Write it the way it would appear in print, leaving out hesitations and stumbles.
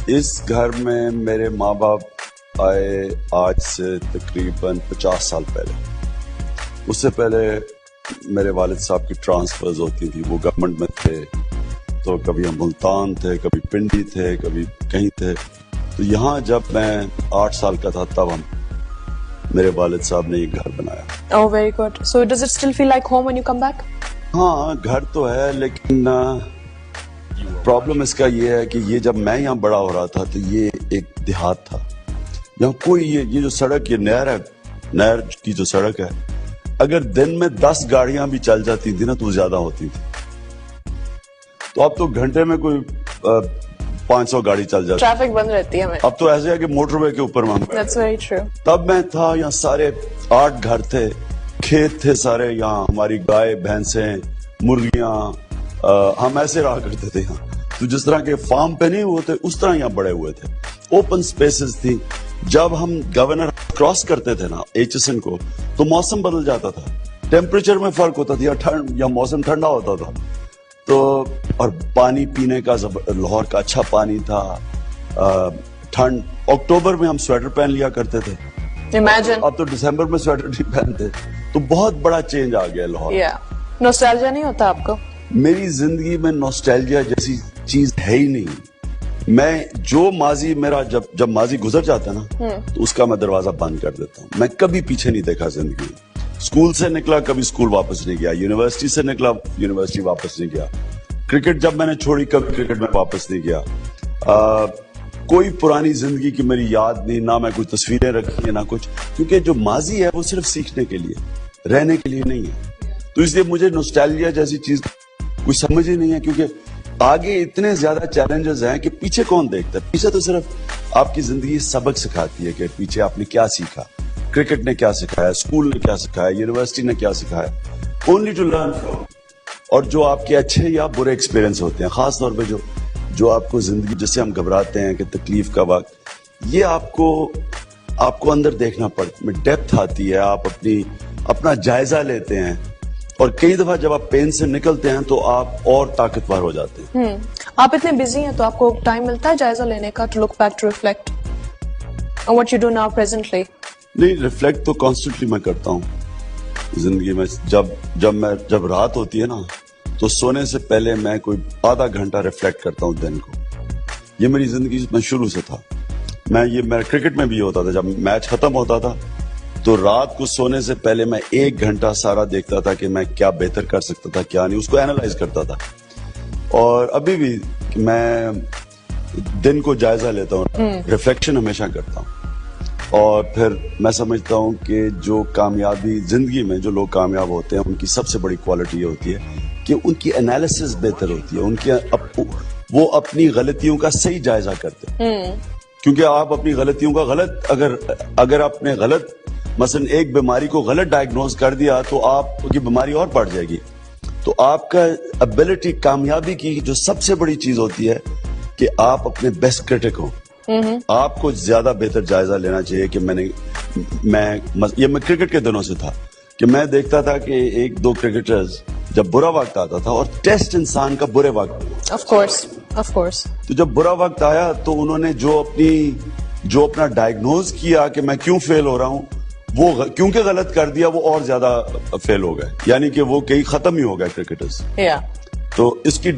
اس گھر میں میرے ماں باپ آئے آج سے تقریباً 50 سال پہلے. اس سے پہلے میرے والد صاحب کی ٹرانسفرز ہوتی تھی, وہ گورنمنٹ میں تھے, تو کبھی ہم ملتان تھے, کبھی پنڈی تھے, کبھی کہیں تھے. تو یہاں جب میں 8 سال کا تھا تب میرے والد صاحب نے یہ گھر بنایا. Oh, very good. So does it still feel like home when you come back? ہاں گھر تو ہے, لیکن پرابلم اس کا یہ ہے کہ یہ جب میں یہاں بڑا ہو رہا تھا تو یہ ایک دیہات تھا. یہاں کوئی یہ جو سڑک, یہ نہر ہے, نہر کی جو سڑک ہے, اگر دن میں 10 گاڑیاں بھی چل جاتی تھی نا تو زیادہ ہوتی تھی. تو اب تو گھنٹے میں کوئی 500 گاڑی چل جاتی, ٹریفک بند رہتی ہے. اب تو ایسے ہے کہ موٹر وے کے اوپر میں. That's very true. تب میں تھا یہاں, سارے 8 گھر تھے, کھیت تھے سارے یہاں, ہماری گائے بھینسیں مرغیاں, ہم ایسے رہا کرتے تھے یہاں. تو جس طرح کے فارم پہ نہیں ہوتے اس طرح یہاں بڑے ہوئے تھے. اوپن سپیسز تھی. جب ہم گورنر کراس کرتے تھے نا ایچ کو, تو موسم بدل جاتا تھا, ٹیمپریچر میں فرق ہوتا تھا, یا موسم ٹھنڈا ہوتا تھا. تو اور پانی پینے کا لاہور کا اچھا پانی تھا. ٹھنڈ اکتوبر میں ہم سویٹر پہن لیا کرتے تھے, اب تو دسمبر میں سویٹر نہیں پہنتے. تو بہت بڑا چینج آ گیا لاہور. نوسٹالجیا نہیں ہوتا آپ کو؟ میری زندگی میں نوسٹالجیا جیسی چیز ہے ہی نہیں. میں جو ماضی میرا جب ماضی گزر جاتا نا تو اس کا میں دروازہ بند کر دیتا ہوں. میں کبھی پیچھے نہیں دیکھا زندگی میں. اسکول سے نکلا کبھی اسکول واپس نہیں گیا, یونیورسٹی سے نکلا یونیورسٹی واپس نہیں گیا, کرکٹ جب میں نے چھوڑی کبھی کرکٹ میں واپس نہیں گیا. کوئی پرانی زندگی کی میری یاد نہیں, نہ میں کوئی تصویریں رکھی ہیں نہ کچھ, کیونکہ جو ماضی ہے وہ صرف سیکھنے کے لیے, رہنے کے لیے نہیں ہے. تو اس لیے مجھے نوسٹالجیا جیسی چیز کوئی سمجھ ہی نہیں ہے, کیونکہ آگے اتنے زیادہ چیلنجز ہیں کہ پیچھے کون دیکھتا ہے. پیچھے تو صرف آپ کی زندگی سبق سکھاتی ہے کہ پیچھے آپ نے کیا سیکھا, کرکٹ نے کیا سکھایا, اسکول نے کیا سکھایا, یونیورسٹی نے کیا سکھایا. Only to learn. اور جو آپ کے اچھے یا برے ایکسپیرینس ہوتے ہیں, خاص طور پہ جو آپ کو زندگی جس سے ہم گھبراتے ہیں کہ تکلیف کا وقت, یہ آپ کو اندر دیکھنا پڑتا ہے, ڈیپتھ آتی ہے, آپ اپنا جائزہ لیتے ہیں, اور کئی دفعہ جب آپ پین سے نکلتے ہیں تو آپ اور طاقتور ہو جاتے ہیں. آپ اتنے بزی ہیں تو آپ کو ٹائم ملتا ہے جائزہ لینے کا, to look back to reflect on what you do now presently? نہیں, ریفلیکٹ تو کانسٹنٹلی میں کرتا ہوں زندگی میں. جب رات ہوتی ہے نا تو سونے سے پہلے میں کوئی آدھا گھنٹہ ریفلیکٹ کرتا ہوں دن کو. یہ میری زندگی میں شروع سے تھا. میرا کرکٹ میں بھی ہوتا تھا, جب میچ ختم ہوتا تھا تو رات کو سونے سے پہلے میں 1 گھنٹہ سارا دیکھتا تھا کہ میں کیا بہتر کر سکتا تھا, کیا نہیں, اس کو اینالائز کرتا تھا. اور ابھی بھی میں دن کو جائزہ لیتا ہوں, ریفلیکشن ہمیشہ کرتا ہوں. اور پھر میں سمجھتا ہوں کہ جو کامیابی زندگی میں جو لوگ کامیاب ہوتے ہیں ان کی سب سے بڑی کوالٹی یہ ہوتی ہے کہ ان کی انالیسس بہتر ہوتی ہے. وہ اپنی غلطیوں کا صحیح جائزہ کرتے ہیں. کیونکہ آپ اپنی غلطیوں کا اگر آپ نے مثلا ایک بیماری کو غلط ڈائگنوز کر دیا تو آپ کی بیماری اور بڑھ جائے گی. تو آپ کا ابیلٹی, کامیابی کی جو سب سے بڑی چیز ہوتی ہے کہ آپ اپنے بیسٹ کرٹک ہوں. آپ کو زیادہ بہتر جائزہ لینا چاہیے. کہ میں کرکٹ کے دنوں سے تھا کہ میں دیکھتا تھا کہ 1-2 کرکٹرز جب برا وقت آتا تھا, اور ٹیسٹ انسان کا برے وقت, of course. تو جب برا وقت آیا تو انہوں نے جو اپنا ڈائگنوز کیا کہ میں کیوں فیل ہو رہا ہوں, وہ کیونکہ غلط کر دیا, وہ اور زیادہ فیل ہو گئے. یعنی کہ وہ کئی ختم ہی ہو گئے کرکٹرز. Yeah. تو اس کی